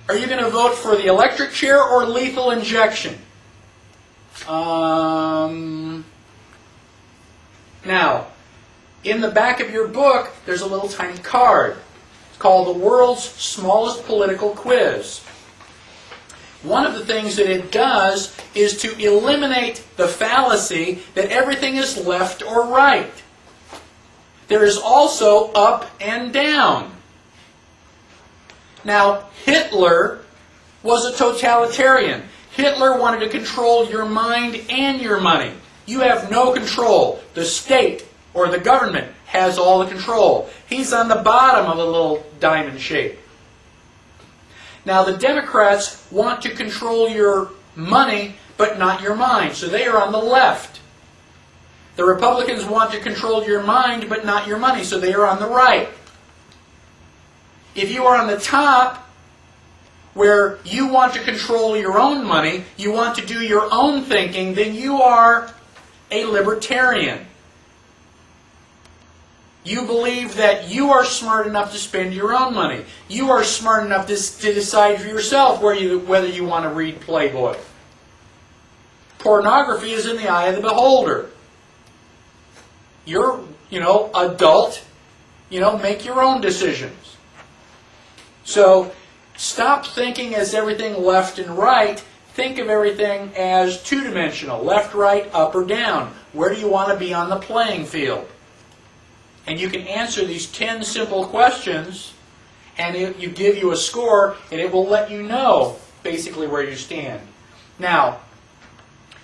Are you going to vote for the electric chair or lethal injection? Now, in the back of your book, there's a little tiny card. It's called the World's Smallest Political Quiz. One of the things that it does is to eliminate the fallacy that everything is left or right. There is also up and down. Now, Hitler was a totalitarian. Hitler wanted to control your mind and your money. You have no control. The state or the government has all the control. He's on the bottom of the little diamond shape. Now, the Democrats want to control your money, but not your mind. So they are on the left. The Republicans want to control your mind, but not your money. So they are on the right. If you are on the top, where you want to control your own money, you want to do your own thinking, then you are a libertarian. You believe that you are smart enough to spend your own money. You are smart enough to decide for yourself whether you want to read Playboy. Pornography is in the eye of the beholder. You're, adult, make your own decisions. So, stop thinking as everything left and right. Think of everything as two-dimensional, left, right, up, or down. Where do you want to be on the playing field? And you can answer these 10 simple questions, and it give you a score, and it will let you know basically where you stand. Now,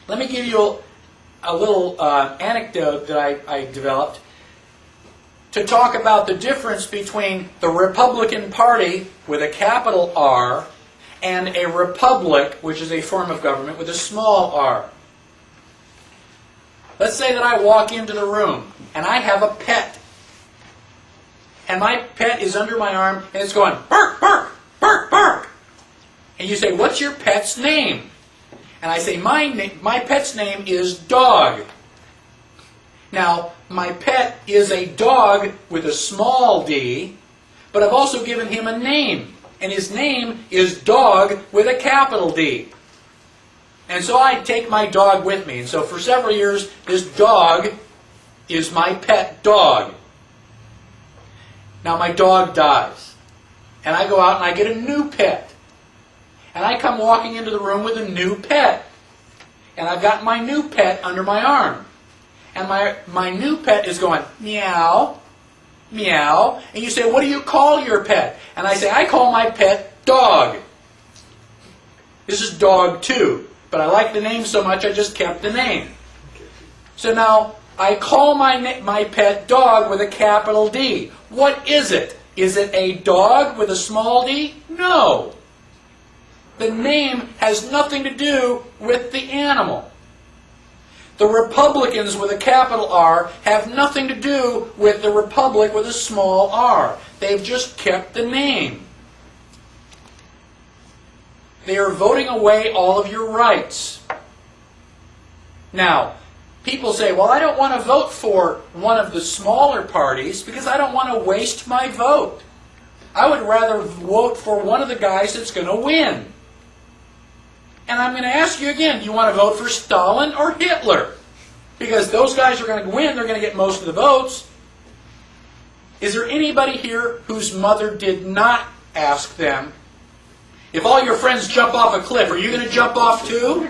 let me give you a little anecdote that I developed to talk about the difference between the Republican Party with a capital R and a republic, which is a form of government, with a small r. Let's say that I walk into the room and I have a pet. And my pet is under my arm and it's going, bark, bark, bark, bark. And you say, what's your pet's name? And I say, my pet's name is Dog. Now, my pet is a dog with a small d, but I've also given him a name. And his name is Dog with a capital D. And so I take my dog with me. And so for several years, this dog is my pet dog. Now my dog dies. And I go out and I get a new pet. And I come walking into the room with a new pet. And I've got my new pet under my arm. And my new pet is going, meow, meow. And you say, what do you call your pet? And I say, I call my pet Dog. This is Dog 2. But I like the name so much I just kept the name. So now I call my pet Dog with a capital D. What is it? Is it a dog with a small d? No. The name has nothing to do with the animal. The Republicans with a capital R have nothing to do with the Republic with a small r. They've just kept the name. They are voting away all of your rights. Now, people say, well, I don't want to vote for one of the smaller parties because I don't want to waste my vote. I would rather vote for one of the guys that's going to win. And I'm going to ask you again, do you want to vote for Stalin or Hitler? Because those guys are going to win, they're going to get most of the votes. Is there anybody here whose mother did not ask them, if all your friends jump off a cliff, are you going to jump off too?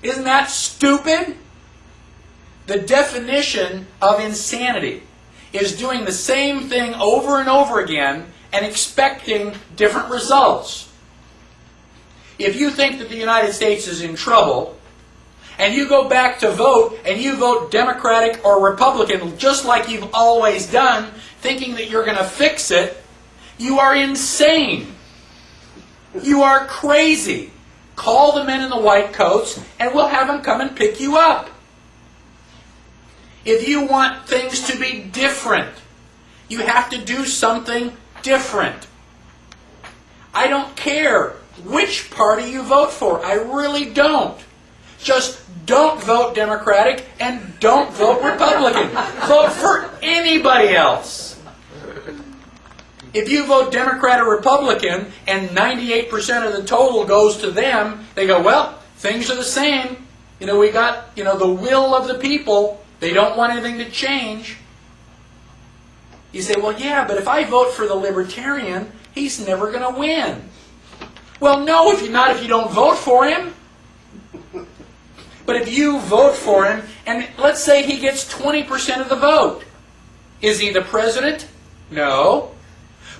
Isn't that stupid? The definition of insanity is doing the same thing over and over again and expecting different results. If you think that the United States is in trouble, and you go back to vote, and you vote Democratic or Republican just like you've always done, thinking that you're going to fix it, you are insane. You are crazy. Call the men in the white coats, and we'll have them come and pick you up. If you want things to be different, you have to do something different. I don't care which party you vote for. I really don't. Just don't vote Democratic and don't vote Republican. Vote for anybody else. If you vote Democrat or Republican and 98% of the total goes to them, they go, well, things are the same. We got, the will of the people. They don't want anything to change. You say, well, yeah, but if I vote for the Libertarian, he's never going to win. Well, no, if you don't vote for him. But if you vote for him, and let's say he gets 20% of the vote, is he the president? No.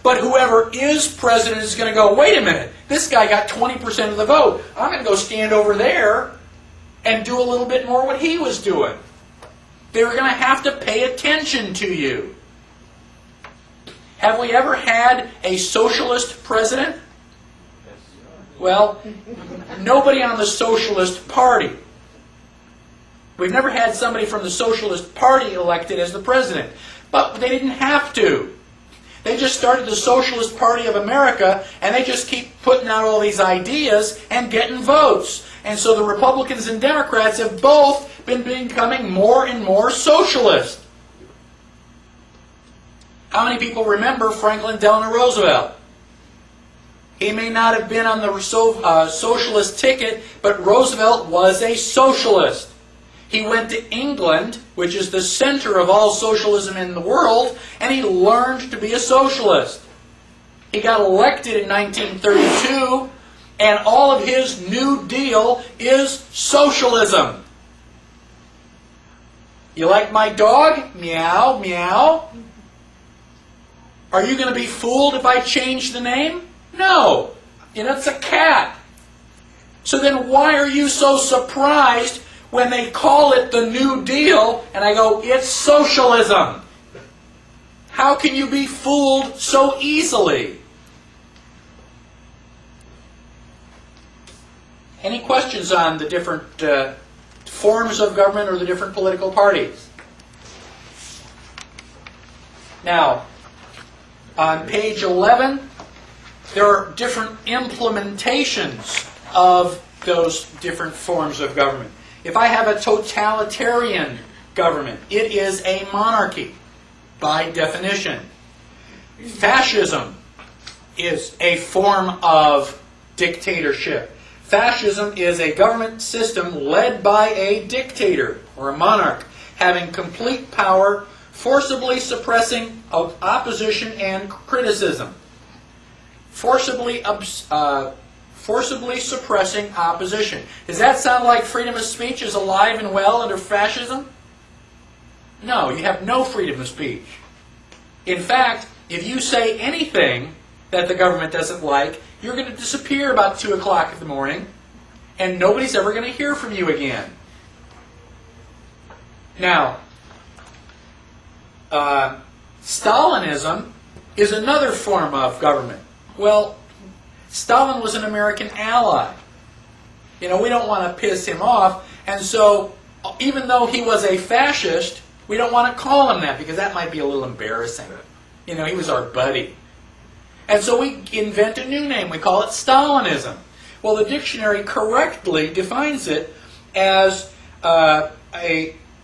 But whoever is president is going to go, wait a minute, this guy got 20% of the vote. I'm going to go stand over there and do a little bit more what he was doing. They're going to have to pay attention to you. Have we ever had a socialist president? Well, nobody on the Socialist Party. We've never had somebody from the Socialist Party elected as the president. But they didn't have to. They just started the Socialist Party of America, and they just keep putting out all these ideas and getting votes. And so the Republicans and Democrats have both been becoming more and more socialist. How many people remember Franklin Delano Roosevelt? He may not have been on the socialist ticket, but Roosevelt was a socialist. He went to England, which is the center of all socialism in the world, and he learned to be a socialist. He got elected in 1932, and all of his New Deal is socialism. You like my dog? Meow, meow. Are you going to be fooled if I change the name? No. It's a cat. So then why are you so surprised when they call it the New Deal, and I go, it's socialism? How can you be fooled so easily? Any questions on the different forms of government or the different political parties? Now, on page 11, there are different implementations of those different forms of government. If I have a totalitarian government, it is a monarchy by definition. Fascism is a form of dictatorship. Fascism is a government system led by a dictator or a monarch, having complete power, forcibly suppressing opposition and criticism. Forcibly suppressing opposition. Does that sound like freedom of speech is alive and well under fascism? No, you have no freedom of speech. In fact, if you say anything that the government doesn't like, you're going to disappear about 2 o'clock in the morning, and nobody's ever going to hear from you again. Now, Stalinism is another form of government. Well, Stalin was an American ally. We don't want to piss him off, and so even though he was a fascist, we don't want to call him that because that might be a little embarrassing. He was our buddy. And so we invent a new name. We call it Stalinism. Well, the dictionary correctly defines it as an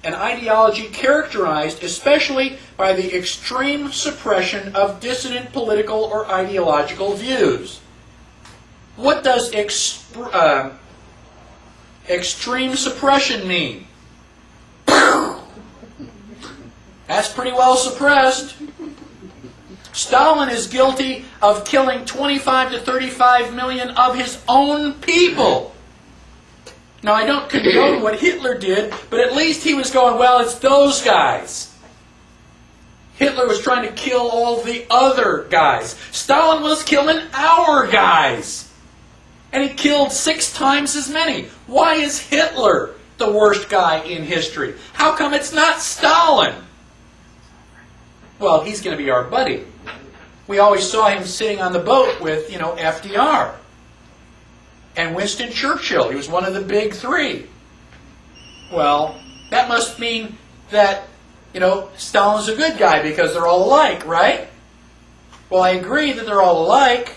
ideology characterized especially by the extreme suppression of dissident political or ideological views. What does extreme suppression mean? That's pretty well suppressed. Stalin is guilty of killing 25 to 35 million of his own people. Now, I don't condone what Hitler did, but at least he was going, well, it's those guys. Hitler was trying to kill all the other guys. Stalin was killing our guys. And he killed 6 times as many. Why is Hitler the worst guy in history? How come it's not Stalin? Well, he's going to be our buddy. We always saw him sitting on the boat with, FDR. And Winston Churchill. He was one of the big 3. Well, that must mean that, Stalin's a good guy because they're all alike, right? Well, I agree that they're all alike.